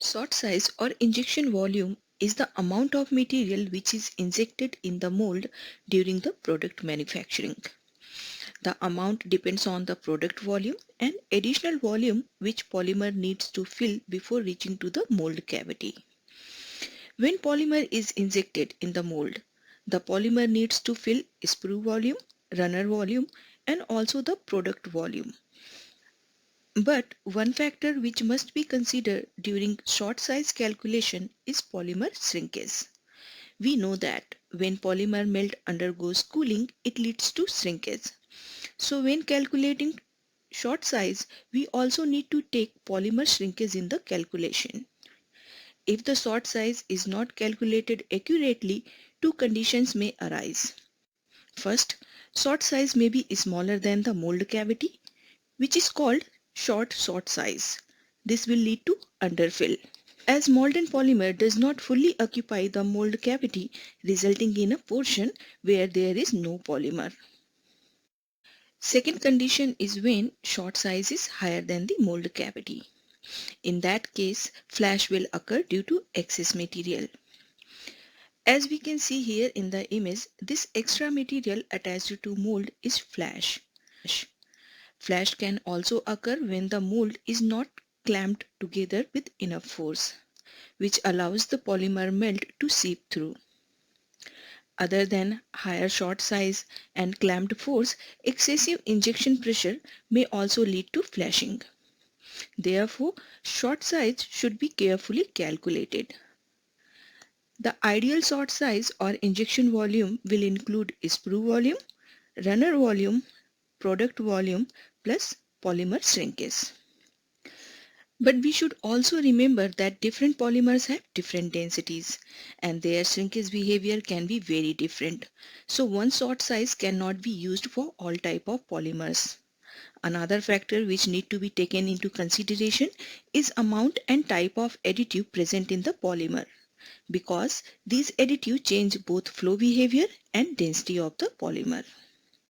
Short size or injection volume is the amount of material which is injected in the mold during the product manufacturing. The amount depends on the product volume and additional volume which polymer needs to fill before reaching to the mold cavity. When polymer is injected in the mold, the polymer needs to fill sprue volume, runner volume, and also the product volume. But one factor which must be considered during short size calculation is polymer shrinkage. We know that when polymer melt undergoes cooling, it leads to shrinkage. So when calculating short size, we also need to take polymer shrinkage in the calculation. If the short size is not calculated accurately, two conditions may arise. First, short size may be smaller than the mold cavity, which is called short size. This will lead to underfill, as molten polymer does not fully occupy the mold cavity, resulting in a portion where there is no polymer. Second condition is when short size is higher than the mold cavity. In that case, flash will occur due to excess material. As we can see here in the image, this extra material attached to mold is flash. Flash can also occur when the mold is not clamped together with enough force, which allows the polymer melt to seep through. Other than higher short size and clamped force, excessive injection pressure may also lead to flashing. Therefore, short size should be carefully calculated. The ideal short size or injection volume will include sprue volume, runner volume, product volume plus polymer shrinkage. But we should also remember that different polymers have different densities and their shrinkage behavior can be very different. So one short size cannot be used for all type of polymers. Another factor which need to be taken into consideration is amount and type of additive present in the polymer, because these additives change both flow behavior and density of the polymer.